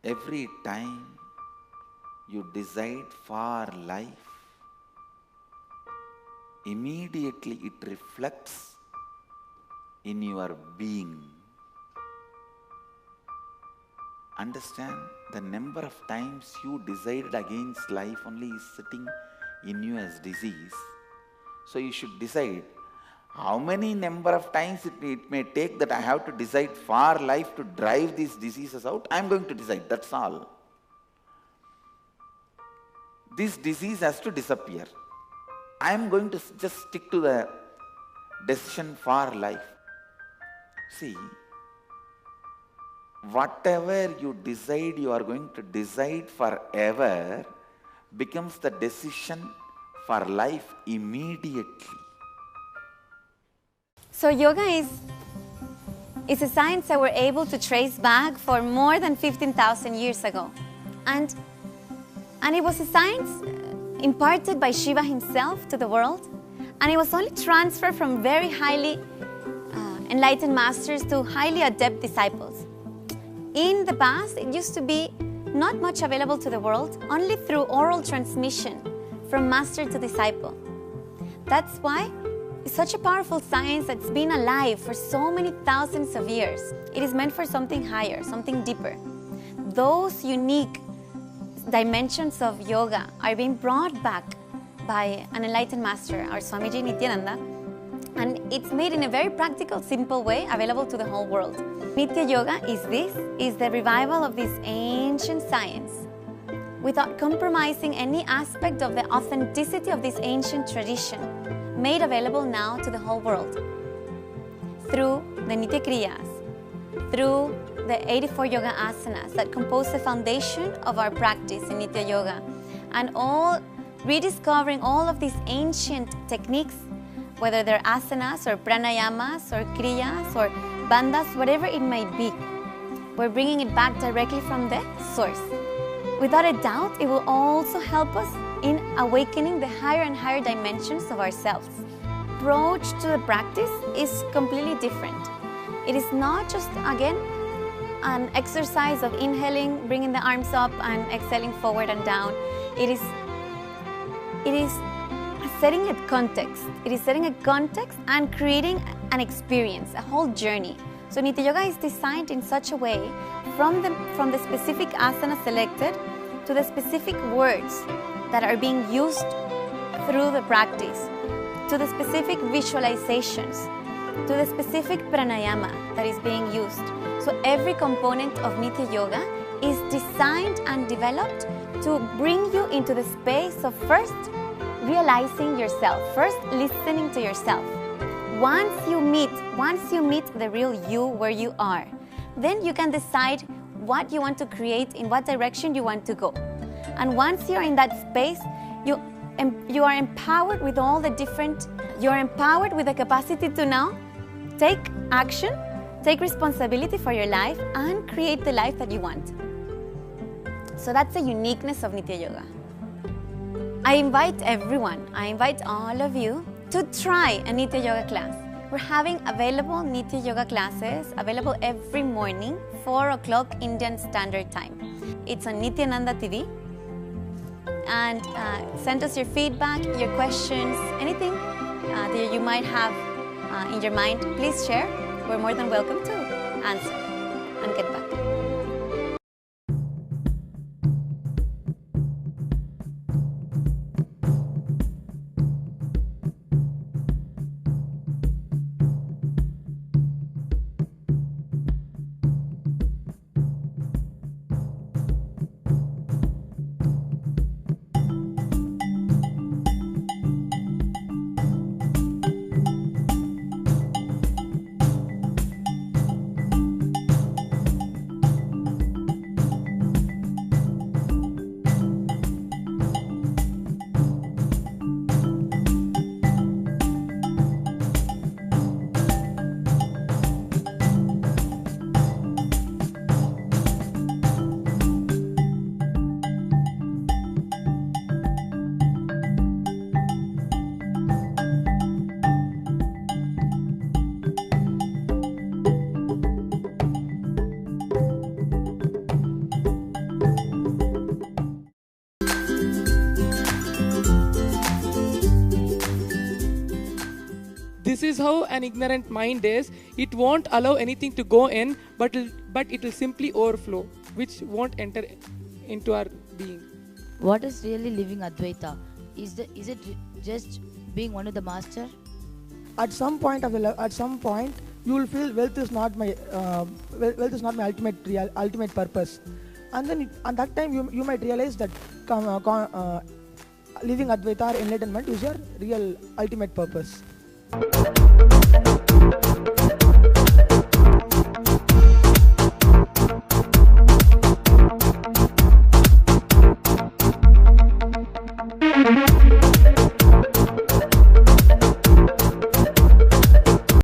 every time you decide for life, immediately it reflects in your being. Understand, the number of times you decided against life only is sitting in you as disease. So you should decide how many number of times it may take that I have to decide for life to drive these diseases out. I am going to decide, that's all. This disease has to disappear. I am going to just stick to the decision for life. See, whatever you decide you are going to decide forever becomes the decision for life immediately. So yoga is a science that we're able to trace back for more than 15,000 years ago. And it was a science imparted by Shiva himself to the world, and it was only transferred from very highly enlightened masters to highly adept disciples. In the past, it used to be not much available to the world, only through oral transmission from master to disciple. That's why it's such a powerful science that's been alive for so many thousands of years. It is meant for something higher, something deeper. Those unique dimensions of yoga are being brought back by an enlightened master, our Swamiji Nityananda, and it's made in a very practical, simple way available to the whole world. Nitya Yoga is the revival of this ancient science without compromising any aspect of the authenticity of this ancient tradition, made available now to the whole world through the Nitya Kriyas, through the 84 yoga asanas that compose the foundation of our practice in Nitya Yoga, and all rediscovering all of these ancient techniques, whether they're asanas or pranayamas or kriyas or bandhas, whatever it may be. We're bringing it back directly from the source. Without a doubt, it will also help us in awakening the higher and higher dimensions of ourselves. Approach to the practice is completely different. It is not just, again, an exercise of inhaling, bringing the arms up and exhaling forward and down. It is setting a context. It is setting a context and creating an experience, a whole journey. So Nitya Yoga is designed in such a way from the specific asana selected to the specific words that are being used through the practice, to the specific visualizations, to the specific pranayama that is being used. So every component of Nitya Yoga is designed and developed to bring you into the space of first realizing yourself, first listening to yourself. Once you meet the real you where you are, then you can decide what you want to create, in what direction you want to go. And once you're in that space, you are empowered with all the different, you're empowered with the capacity to now take action, take responsibility for your life, and create the life that you want. So that's the uniqueness of Nitya Yoga. I invite everyone, I invite all of you to try a Nitya Yoga class. We're having available Nitya Yoga classes, available every morning, 4 o'clock Indian Standard Time. It's on Nityananda TV. And send us your feedback, your questions, anything that you might have in your mind, please share. We're more than welcome to answer and get back. This is how an ignorant mind is. It won't allow anything to go in, but it will simply overflow, which won't enter into our being. What is really living Advaita? Is it just being one with the master? At some point you will feel wealth is not my ultimate purpose, and then at that time you might realize that living Advaita or enlightenment is your real ultimate purpose.